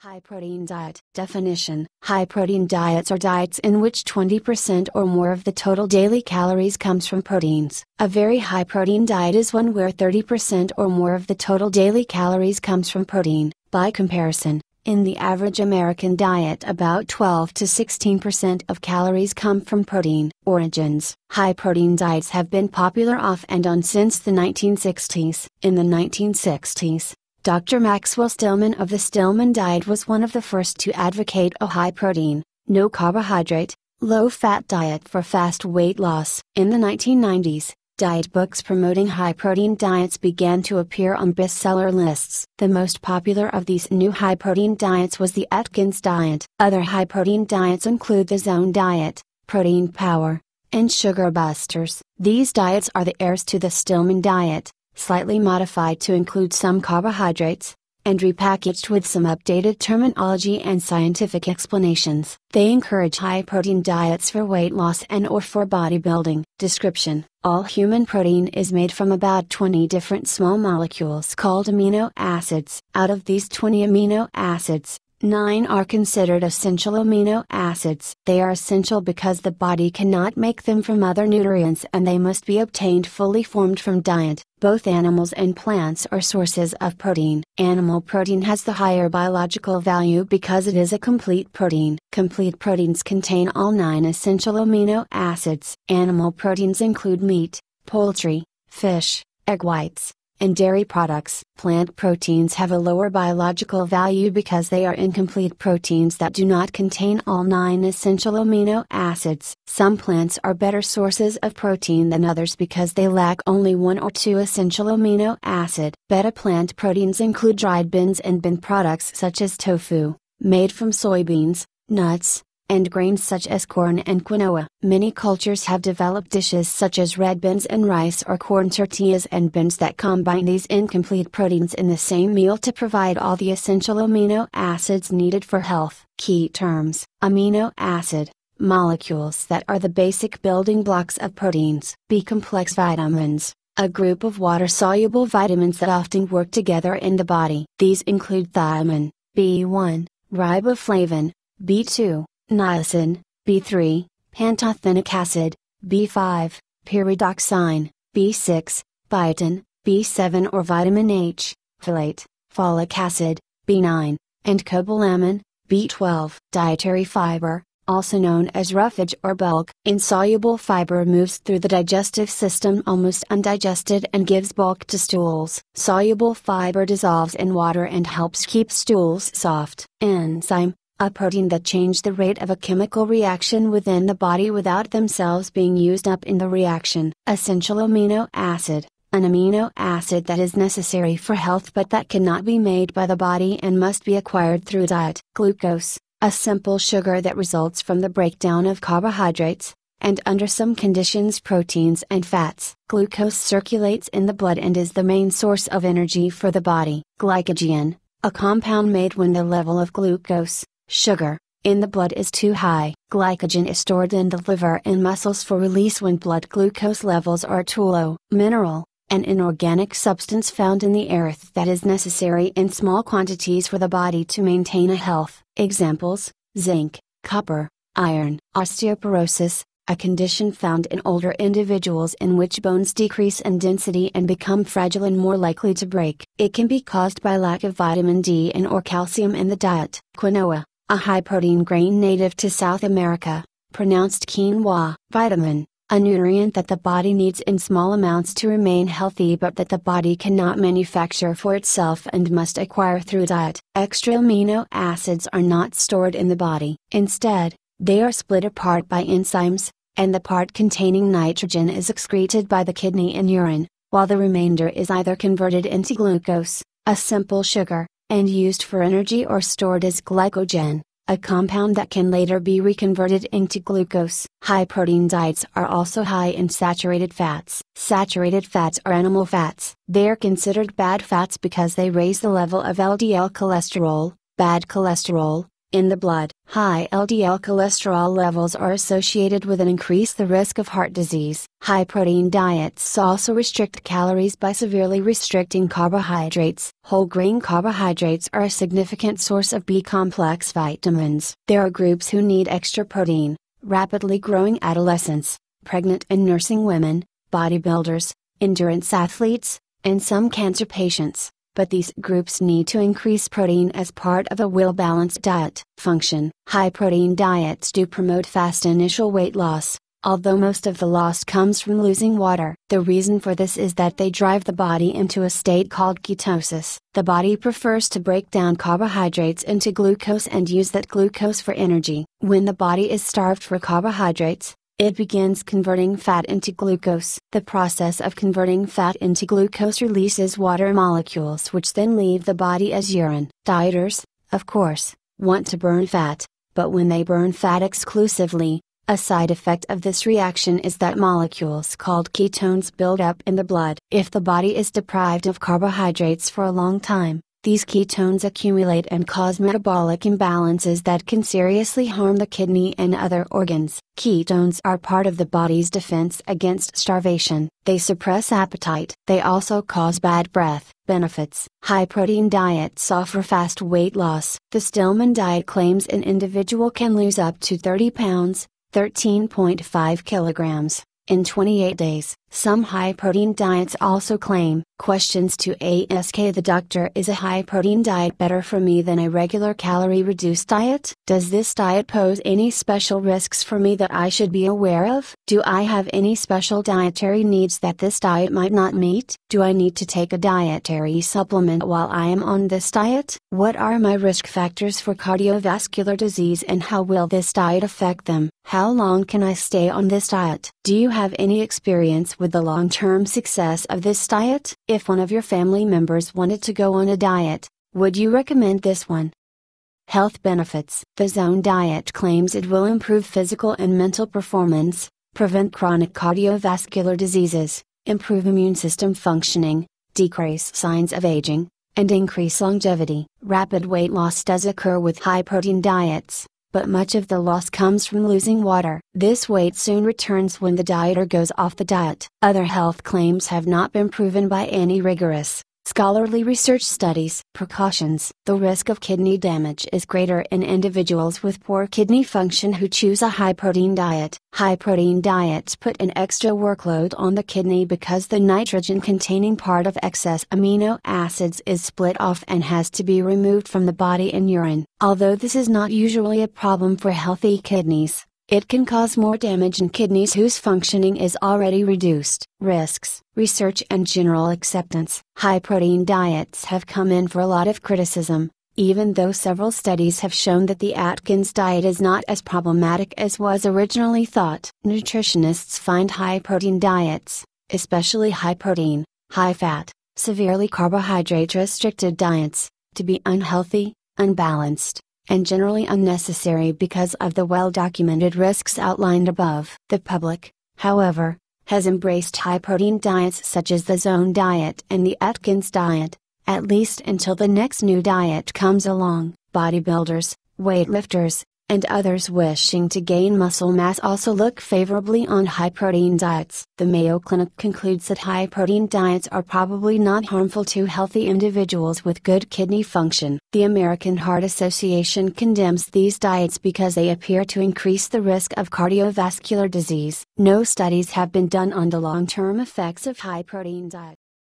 High protein diet. Definition: high protein diets are diets in which 20% or more of the total daily calories comes from proteins. A very high protein diet is one where 30% or more of the total daily calories comes from protein. By comparison, in the average American diet about 12 to 16% of calories come from protein. Origins: high protein diets have been popular off and on since the 1960s. In the 1960s, Dr. Maxwell Stillman of the Stillman diet was one of the first to advocate a high protein, no carbohydrate, low fat diet for fast weight loss. In the 1990s, diet books promoting high protein diets began to appear on bestseller lists. The most popular of these new high protein diets was the Atkins diet. Other high protein diets include the Zone diet, Protein Power, and Sugar Busters. These diets are the heirs to the Stillman diet, slightly modified to include some carbohydrates, and repackaged with some updated terminology and scientific explanations. They encourage high-protein diets for weight loss and/or for bodybuilding. Description: all human protein is made from about 20 different small molecules called amino acids. Out of these 20 amino acids, 9 are considered essential amino acids. They are essential because the body cannot make them from other nutrients and they must be obtained fully formed from diet. Both animals and plants are sources of protein. Animal protein has the higher biological value because it is a complete protein. Complete proteins contain all 9 essential amino acids. Animal proteins include meat, poultry, fish, egg whites, and dairy products. Plant proteins have a lower biological value because they are incomplete proteins that do not contain all 9 essential amino acids. Some plants are better sources of protein than others because they lack only 1 or 2 essential amino acid. Beta plant proteins include dried beans and bean products such as tofu, made from soybeans, nuts, and grains such as corn and quinoa. Many cultures have developed dishes such as red beans and rice or corn tortillas and beans that combine these incomplete proteins in the same meal to provide all the essential amino acids needed for health. Key terms: amino acid, molecules that are the basic building blocks of proteins. B-complex vitamins, a group of water-soluble vitamins that often work together in the body. These include thiamine, B1, riboflavin, B2, niacin, B3, pantothenic acid, B5, pyridoxine, B6, biotin, B7 or vitamin H, folate, folic acid, B9, and cobalamin, B12. Dietary fiber, also known as roughage or bulk. Insoluble fiber moves through the digestive system almost undigested and gives bulk to stools. Soluble fiber dissolves in water and helps keep stools soft. Enzyme, a protein that change the rate of a chemical reaction within the body without themselves being used up in the reaction. Essential amino acid, an amino acid that is necessary for health but that cannot be made by the body and must be acquired through diet. Glucose, a simple sugar that results from the breakdown of carbohydrates, and under some conditions proteins and fats. Glucose circulates in the blood and is the main source of energy for the body. Glycogen, a compound made when the level of glucose, sugar, in the blood is too high. Glycogen is stored in the liver and muscles for release when blood glucose levels are too low. Mineral, an inorganic substance found in the earth that is necessary in small quantities for the body to maintain a health. Examples: zinc, copper, iron. Osteoporosis, a condition found in older individuals in which bones decrease in density and become fragile and more likely to break. It can be caused by lack of vitamin D and or calcium in the diet. Quinoa, a high-protein grain native to South America, pronounced quinoa. Vitamin, a nutrient that the body needs in small amounts to remain healthy but that the body cannot manufacture for itself and must acquire through diet. Extra amino acids are not stored in the body. Instead, they are split apart by enzymes, and the part containing nitrogen is excreted by the kidney in urine, while the remainder is either converted into glucose, a simple sugar, and used for energy or stored as glycogen, a compound that can later be reconverted into glucose. High protein diets are also high in saturated fats. Saturated fats are animal fats. They are considered bad fats because they raise the level of LDL cholesterol, bad cholesterol, in the blood. High LDL cholesterol levels are associated with an increased the risk of heart disease. High protein diets also restrict calories by severely restricting carbohydrates. Whole grain carbohydrates are a significant source of B-complex vitamins. There are groups who need extra protein: rapidly growing adolescents, pregnant and nursing women, bodybuilders, endurance athletes, and some cancer patients. But these groups need to increase protein as part of a well-balanced diet. Function: high protein diets do promote fast initial weight loss, although most of the loss comes from losing water. The reason for this is that they drive the body into a state called ketosis. The body prefers to break down carbohydrates into glucose and use that glucose for energy. When the body is starved for carbohydrates, it begins converting fat into glucose. The process of converting fat into glucose releases water molecules which then leave the body as urine. Dieters, of course, want to burn fat, but when they burn fat exclusively, a side effect of this reaction is that molecules called ketones build up in the blood. If the body is deprived of carbohydrates for a long time, these ketones accumulate and cause metabolic imbalances that can seriously harm the kidney and other organs. Ketones are part of the body's defense against starvation. They suppress appetite. They also cause bad breath. Benefits: high protein diets offer fast weight loss. The Stillman diet claims an individual can lose up to 30 pounds, 13.5 kilograms, in 28 days. Some high protein diets also claim. Questions to ask the doctor: is a high protein diet better for me than a regular calorie reduced diet? Does this diet pose any special risks for me that I should be aware of? Do I have any special dietary needs that this diet might not meet? Do I need to take a dietary supplement while I am on this diet? What are my risk factors for cardiovascular disease and how will this diet affect them? How long can I stay on this diet? Do you have any experience with the long-term success of this diet? If one of your family members wanted to go on a diet, would you recommend this one? Health benefits: the Zone diet claims it will improve physical and mental performance, prevent chronic cardiovascular diseases, improve immune system functioning, decrease signs of aging, and increase longevity. Rapid weight loss does occur with high protein diets, but much of the loss comes from losing water. This weight soon returns when the dieter goes off the diet. Other health claims have not been proven by any rigorous, scholarly research studies. Precautions: the risk of kidney damage is greater in individuals with poor kidney function who choose a high protein diet. High protein diets put an extra workload on the kidney because the nitrogen containing part of excess amino acids is split off and has to be removed from the body in urine. Although this is not usually a problem for healthy kidneys, it can cause more damage in kidneys whose functioning is already reduced. Risks: research and general acceptance. High protein diets have come in for a lot of criticism, even though several studies have shown that the Atkins diet is not as problematic as was originally thought. Nutritionists find high protein diets, especially high protein, high fat, severely carbohydrate restricted diets, to be unhealthy, unbalanced, and generally unnecessary because of the well-documented risks outlined above. The public, however, has embraced high-protein diets such as the Zone diet and the Atkins diet, at least until the next new diet comes along. Bodybuilders, weightlifters, and others wishing to gain muscle mass also look favorably on high-protein diets. The Mayo Clinic concludes that high-protein diets are probably not harmful to healthy individuals with good kidney function. The American Heart Association condemns these diets because they appear to increase the risk of cardiovascular disease. No studies have been done on the long-term effects of high-protein diets.